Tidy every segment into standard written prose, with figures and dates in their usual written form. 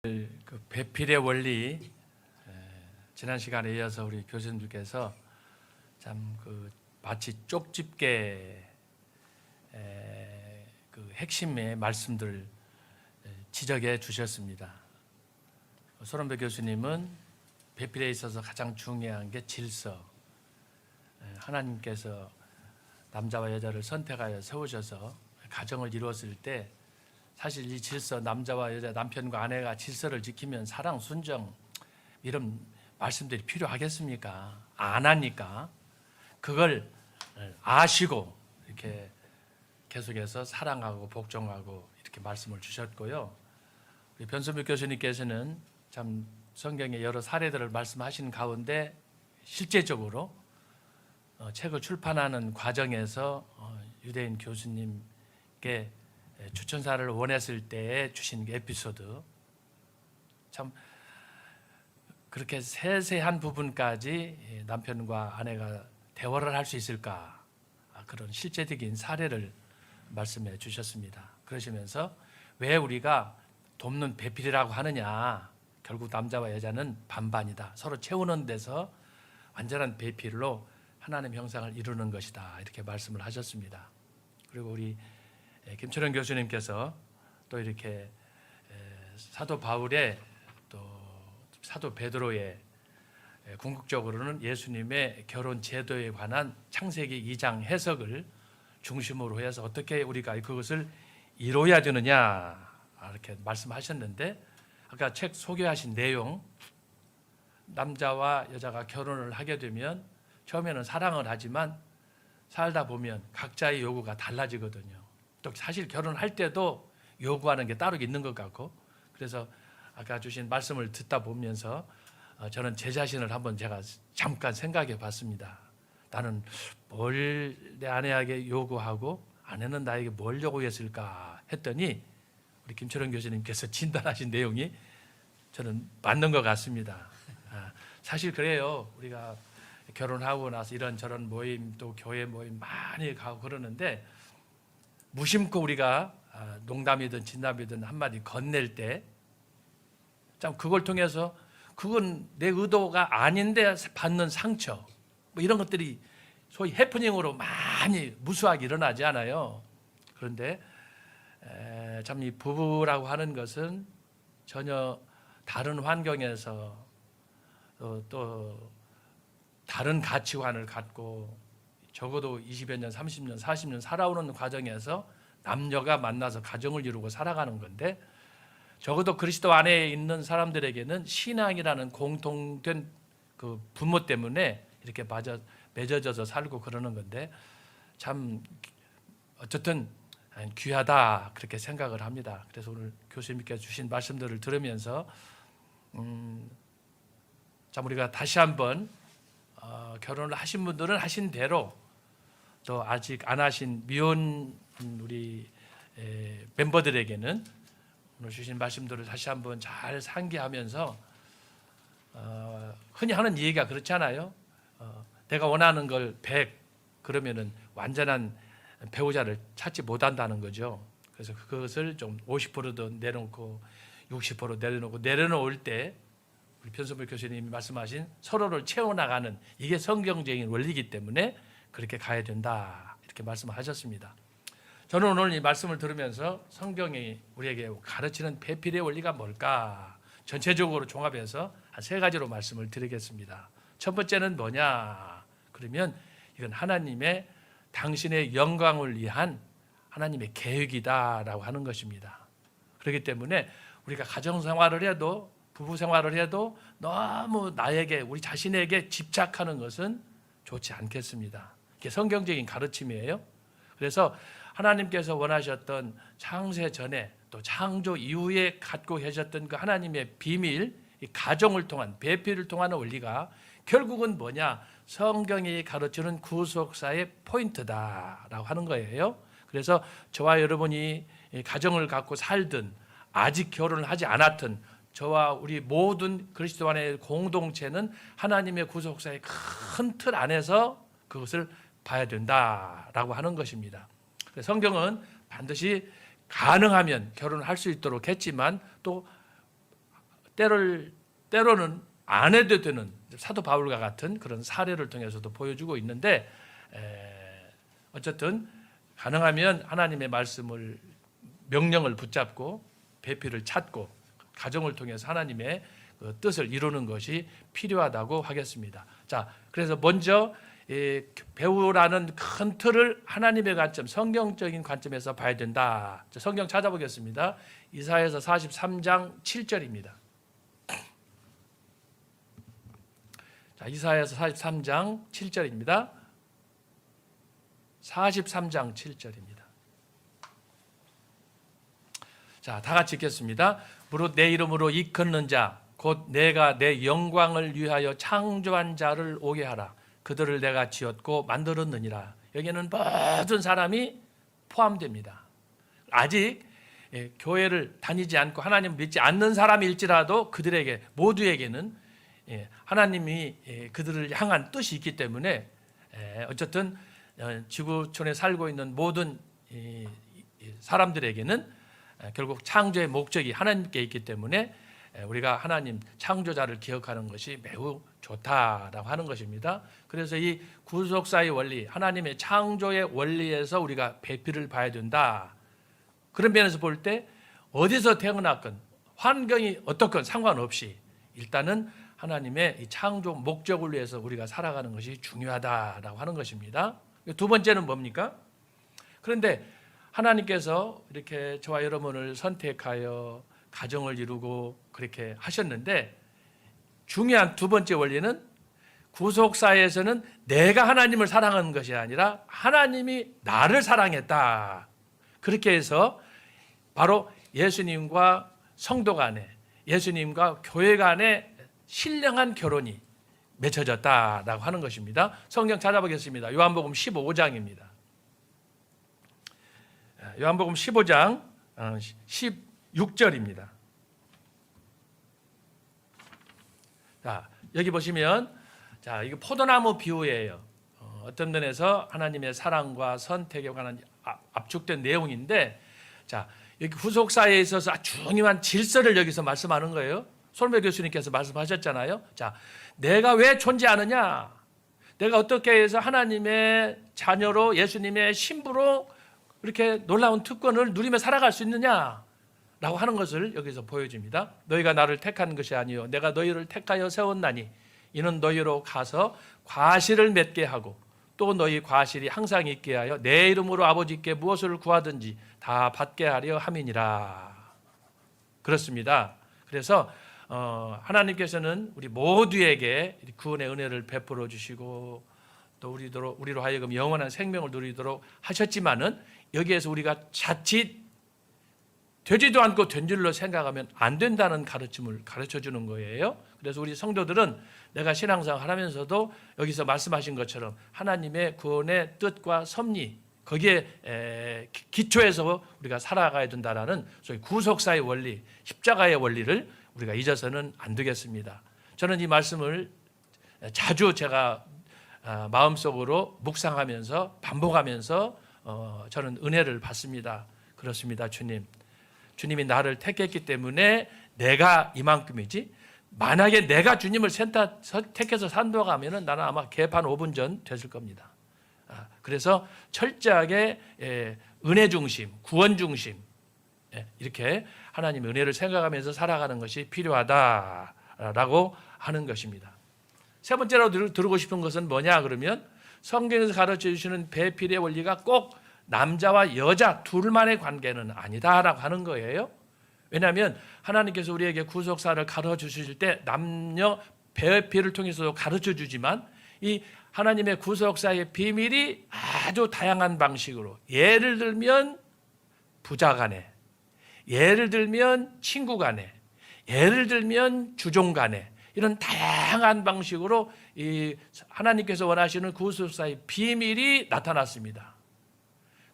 그 배필의 원리, 지난 시간에 이어서 우리 교수님들께서 참 그 마치 쪽집게 그 핵심의 말씀들을 지적해 주셨습니다. 손원배 교수님은 배필에 있어서 가장 중요한 게 질서. 하나님께서 남자와 여자를 선택하여 세우셔서 가정을 이루었을 때 사실 이 질서, 남자와 여자, 남편과 아내가 질서를 지키면 사랑, 순정 이런 말씀들이 필요하겠습니까? 안 하니까 그걸 아시고 이렇게 계속해서 사랑하고 복종하고 이렇게 말씀을 주셨고요. 우리 변선배 교수님께서는 참 성경의 여러 사례들을 말씀하신 가운데 실제적으로 책을 출판하는 과정에서 유대인 교수님께 추천사를 원했을 때 주신 에피소드, 참 그렇게 세세한 부분까지 남편과 아내가 대화를 할 수 있을까, 그런 실제적인 사례를 말씀해 주셨습니다. 그러시면서 왜 우리가 돕는 배필이라고 하느냐, 결국 남자와 여자는 반반이다, 서로 채우는 데서 완전한 배필로 하나님 형상을 이루는 것이다, 이렇게 말씀을 하셨습니다. 그리고 우리 김철현 교수님께서 또 이렇게 사도 바울의 또 사도 베드로의 궁극적으로는 예수님의 결혼 제도에 관한 창세기 2장 해석을 중심으로 해서 어떻게 우리가 그것을 이루어야 되느냐 이렇게 말씀하셨는데, 아까 책 소개하신 내용, 남자와 여자가 결혼을 하게 되면 처음에는 사랑을 하지만 살다 보면 각자의 요구가 달라지거든요. 또 사실 결혼할 때도 요구하는 게 따로 있는 것 같고, 그래서 아까 주신 말씀을 듣다 보면서 저는 제 자신을 한번 제가 잠깐 생각해 봤습니다. 나는 뭘 내 아내에게 요구하고 아내는 나에게 뭘 요구했을까 했더니 우리 김철원 교수님께서 진단하신 내용이 저는 맞는 것 같습니다. 사실 그래요. 우리가 결혼하고 나서 이런저런 모임, 또 교회 모임 많이 가고 그러는데 무심코 우리가 농담이든 진담이든 한마디 건넬 때 참 그걸 통해서 그건 내 의도가 아닌데 받는 상처, 뭐 이런 것들이 소위 해프닝으로 많이 무수하게 일어나지 않아요. 그런데 참 이 부부라고 하는 것은 전혀 다른 환경에서 또 다른 가치관을 갖고 적어도 20여 년, 30년, 40년 살아오는 과정에서 남녀가 만나서 가정을 이루고 살아가는 건데, 적어도 그리스도 안에 있는 사람들에게는 신앙이라는 공통된 그 분모 때문에 이렇게 맺어져서 살고 그러는 건데, 참 어쨌든 귀하다 그렇게 생각을 합니다. 그래서 오늘 교수님께서 주신 말씀들을 들으면서 참 우리가 다시 한번 결혼을 하신 분들은 하신 대로, 또 아직 안 하신 미혼 우리 멤버들에게는 오늘 주신 말씀들을 다시 한번 잘 상기하면서, 흔히 하는 얘기가 그렇잖아요. 내가 원하는 걸 100 그러면은 완전한 배우자를 찾지 못한다는 거죠. 그래서 그것을 좀 50%도 내놓고 60% 내려놓고, 내려놓을 때 우리 변선배 교수님이 말씀하신 서로를 채워나가는, 이게 성경적인 원리이기 때문에 그렇게 가야 된다, 이렇게 말씀하셨습니다. 저는 오늘 이 말씀을 들으면서 성경이 우리에게 가르치는 배필의 원리가 뭘까, 전체적으로 종합해서 한 3가지로 말씀을 드리겠습니다. 첫 번째는 뭐냐 그러면, 이건 하나님의 당신의 영광을 위한 하나님의 계획이다라고 하는 것입니다. 그렇기 때문에 우리가 가정생활을 해도 부부생활을 해도 너무 나에게, 우리 자신에게 집착하는 것은 좋지 않겠습니다. 이게 성경적인 가르침이에요. 그래서 하나님께서 원하셨던 창세 전에 또 창조 이후에 갖고 계셨던 그 하나님의 비밀, 이 가정을 통한 배필을 통하는 원리가 결국은 뭐냐, 성경이 가르치는 구속사의 포인트다라고 하는 거예요. 그래서 저와 여러분이 가정을 갖고 살든 아직 결혼을 하지 않았든 저와 우리 모든 그리스도 안의 공동체는 하나님의 구속사의 큰 틀 안에서 그것을 봐야 된다라고 하는 것입니다. 성경은 반드시 가능하면 결혼할 수 있도록 했지만, 또 때로는 안 해도 되는 사도 바울과 같은 그런 사례를 통해서도 보여주고 있는데, 어쨌든 가능하면 하나님의 말씀을 명령을 붙잡고 배필을 찾고 가정을 통해서 하나님의 그 뜻을 이루는 것이 필요하다고 하겠습니다. 자, 그래서 먼저 배우라는 큰 틀을 하나님의 관점, 성경적인 관점에서 봐야 된다. 성경 찾아보겠습니다. 이사야서 43장 7절입니다. 자, 이사야서 43장 7절입니다. 43장 7절입니다. 자, 다 같이 읽겠습니다. 무릇 내 이름으로 일컫는 자, 곧 내가 내 영광을 위하여 창조한 자를 오게 하라. 그들을 내가 지었고 만들었느니라. 여기에는 모든 사람이 포함됩니다. 아직 교회를 다니지 않고 하나님을 믿지 않는 사람일지라도 그들에게 모두에게는 하나님이 그들을 향한 뜻이 있기 때문에 어쨌든 지구촌에 살고 있는 모든 사람들에게는 결국 창조의 목적이 하나님께 있기 때문에 우리가 하나님 창조자를 기억하는 것이 매우 좋다라고 하는 것입니다. 그래서 이 구속사의 원리, 하나님의 창조의 원리에서 우리가 배필을 봐야 된다. 그런 면에서 볼 때 어디서 태어났건 환경이 어떻건 상관없이 일단은 하나님의 이 창조 목적을 위해서 우리가 살아가는 것이 중요하다라고 하는 것입니다. 두 번째는 뭡니까? 그런데 하나님께서 이렇게 저와 여러분을 선택하여 가정을 이루고 그렇게 하셨는데, 중요한 두 번째 원리는 구속사에서는 내가 하나님을 사랑하는 것이 아니라 하나님이 나를 사랑했다. 그렇게 해서 바로 예수님과 성도 간에, 예수님과 교회 간에 신령한 결혼이 맺어졌다라고 하는 것입니다. 성경 찾아보겠습니다. 요한복음 15장입니다. 요한복음 15장 16절입니다. 자, 여기 보시면, 자, 이거 포도나무 비유예요. 어떤 면에서 하나님의 사랑과 선택에 관한 압축된 내용인데, 자, 여기 구속사에 있어서 중요한 질서를 여기서 말씀하는 거예요. 솔메 교수님께서 말씀하셨잖아요. 자, 내가 왜 존재하느냐? 내가 어떻게 해서 하나님의 자녀로, 예수님의 신부로 이렇게 놀라운 특권을 누리며 살아갈 수 있느냐? 라고 하는 것을 여기서 보여줍니다. 너희가 나를 택한 것이 아니요 내가 너희를 택하여 세웠나니 이는 너희로 가서 과실을 맺게 하고 또 너희 과실이 항상 있게 하여 내 이름으로 아버지께 무엇을 구하든지 다 받게 하려 함이니라. 그렇습니다. 그래서 하나님께서는 우리 모두에게 구원의 은혜를 베풀어 주시고 또 우리로 하여금 영원한 생명을 누리도록 하셨지만은, 여기에서 우리가 자칫 되지도 않고 된 줄로 생각하면 안 된다는 가르침을 가르쳐 주는 거예요. 그래서 우리 성도들은 내가 신앙생활 하면서도 여기서 말씀하신 것처럼 하나님의 구원의 뜻과 섭리, 거기에 기초해서 우리가 살아가야 된다라는 소위 구속사의 원리, 십자가의 원리를 우리가 잊어서는 안 되겠습니다. 저는 이 말씀을 자주 제가 마음속으로 묵상하면서 반복하면서 저는 은혜를 받습니다. 그렇습니다. 주님이 나를 택했기 때문에 내가 이만큼이지, 만약에 내가 주님을 택해서 산다고 나는 아마 개판 5분 전 됐을 겁니다. 그래서 철저하게 은혜 중심, 구원 중심, 이렇게 하나님의 은혜를 생각하면서 살아가는 것이 필요하다라고 하는 것입니다. 세 번째로 들고 싶은 것은 뭐냐 그러면, 성경에서 가르쳐 주시는 배필의 원리가 꼭 남자와 여자 둘만의 관계는 아니다라고 하는 거예요. 왜냐하면 하나님께서 우리에게 구속사를 가르쳐 주실 때 남녀 배필을 통해서도 가르쳐 주지만, 이 하나님의 구속사의 비밀이 아주 다양한 방식으로, 예를 들면 부자 간에, 예를 들면 친구 간에, 예를 들면 주종 간에, 이런 다양한 방식으로 이 하나님께서 원하시는 구속사의 비밀이 나타났습니다.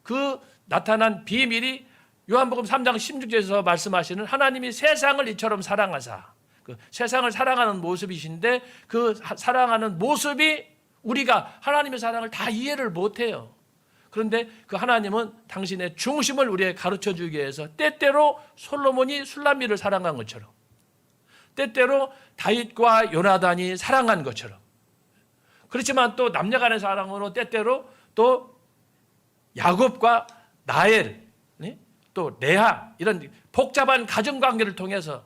그 나타난 비밀이 요한복음 3장 16절에서 말씀하시는 하나님이 세상을 이처럼 사랑하사, 그 세상을 사랑하는 모습이신데, 그 사랑하는 모습이 우리가 하나님의 사랑을 다 이해를 못해요. 그런데 그 하나님은 당신의 중심을 우리에게 가르쳐주기 위해서 때때로 솔로몬이 술람미를 사랑한 것처럼, 때때로 다윗과 요나단이 사랑한 것처럼, 그렇지만 또 남녀간의 사랑으로 때때로 또 야곱과 라헬, 또 레아, 이런 복잡한 가정관계를 통해서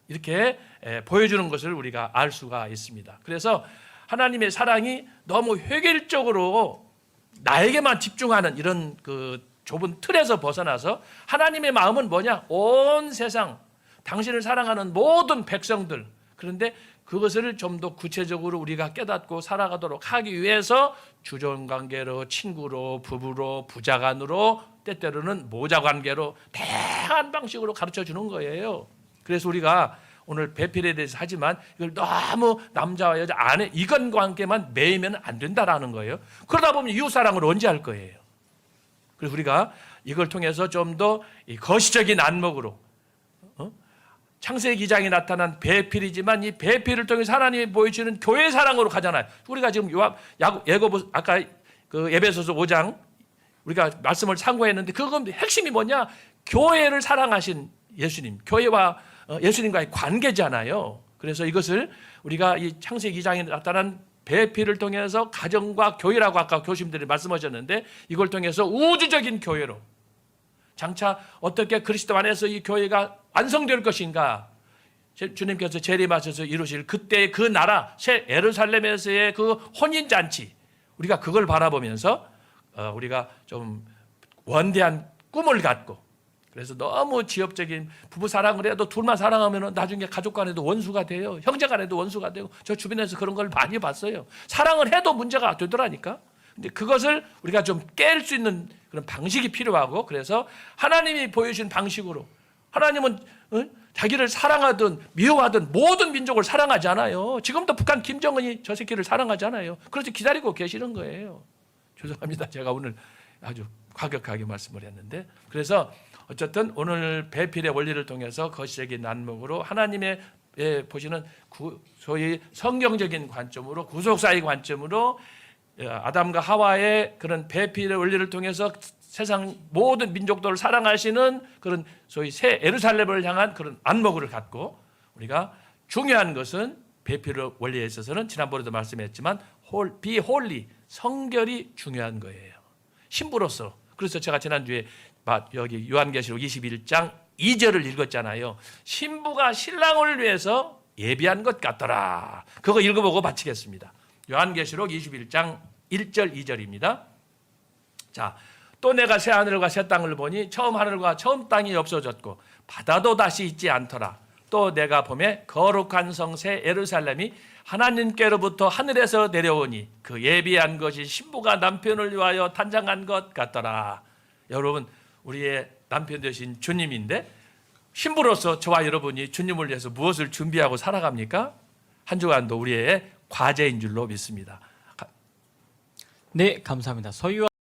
이렇게 보여주는 것을 우리가 알 수가 있습니다. 그래서 하나님의 사랑이 너무 획일적으로 나에게만 집중하는 이런 그 좁은 틀에서 벗어나서 하나님의 마음은 뭐냐? 온 세상, 당신을 사랑하는 모든 백성들, 그런데 그것을 좀 더 구체적으로 우리가 깨닫고 살아가도록 하기 위해서 주종관계로, 친구로, 부부로, 부자간으로, 때때로는 모자관계로 다양한 방식으로 가르쳐 주는 거예요. 그래서 우리가 오늘 배필에 대해서 하지만 이걸 너무 남자와 여자 아내 이건 관계만 매이면 안 된다라는 거예요. 그러다 보면 이웃사랑을 언제 할 거예요? 그래서 우리가 이걸 통해서 좀 더 거시적인 안목으로, 창세기 2장에 나타난 배필이지만 이 배필을 통해서 하나님이 보여주는 교회 사랑으로 가잖아요. 우리가 지금 야고보 아까 그 에베소서 5장 우리가 말씀을 참고했는데 그건 핵심이 뭐냐? 교회를 사랑하신 예수님, 교회와 예수님과의 관계잖아요. 그래서 이것을 우리가 이 창세기 2장에 나타난 배필을 통해서 가정과 교회라고 아까 교수님들이 말씀하셨는데 이걸 통해서 우주적인 교회로 장차 어떻게 그리스도 안에서 이 교회가 완성될 것인가, 주님께서 재림하셔서 이루실 그때의 그 나라 새 예루살렘에서의 그 혼인잔치, 우리가 그걸 바라보면서 우리가 좀 원대한 꿈을 갖고, 그래서 너무 지엽적인 부부 사랑을 해도 둘만 사랑하면 나중에 가족 간에도 원수가 돼요. 형제 간에도 원수가 되고, 저 주변에서 그런 걸 많이 봤어요. 사랑을 해도 문제가 되더라니까. 근데 그것을 우리가 좀 깰 수 있는 그런 방식이 필요하고, 그래서 하나님이 보여주신 방식으로, 하나님은 자기를 사랑하든 미워하든 모든 민족을 사랑하지 않아요. 지금도 북한 김정은이 저 새끼를 사랑하지 않아요. 그래서 기다리고 계시는 거예요. 죄송합니다. 제가 오늘 아주 과격하게 말씀을 했는데, 그래서 어쨌든 오늘 배필의 원리를 통해서 거시적인 안목으로 하나님의 보시는 소위 성경적인 관점으로, 구속사의 관점으로 아담과 하와의 그런 배필의 원리를 통해서 세상 모든 민족들을 사랑하시는 그런 소위 새 예루살렘을 향한 그런 안목을 갖고, 우리가 중요한 것은 배필의 원리에 있어서는 지난번에도 말씀했지만 비홀리, 성결이 중요한 거예요. 신부로서. 그래서 제가 지난주에 여기 요한계시록 21장 2절을 읽었잖아요. 신부가 신랑을 위해서 예비한 것 같더라. 그거 읽어보고 마치겠습니다. 요한계시록 21장 1절 2절입니다. 자, 또 내가 새 하늘과 새 땅을 보니 처음 하늘과 처음 땅이 없어졌고 바다도 다시 있지 않더라. 또 내가 보매 거룩한 성 새 예루살렘이 하나님께로부터 하늘에서 내려오니 그 예비한 것이 신부가 남편을 위하여 탄장한 것 같더라. 여러분, 우리의 남편 되신 주님인데 신부로서 저와 여러분이 주님을 위해서 무엇을 준비하고 살아갑니까? 한 주간도 우리의 과제인 줄로 믿습니다. 네, 감사합니다. 서유아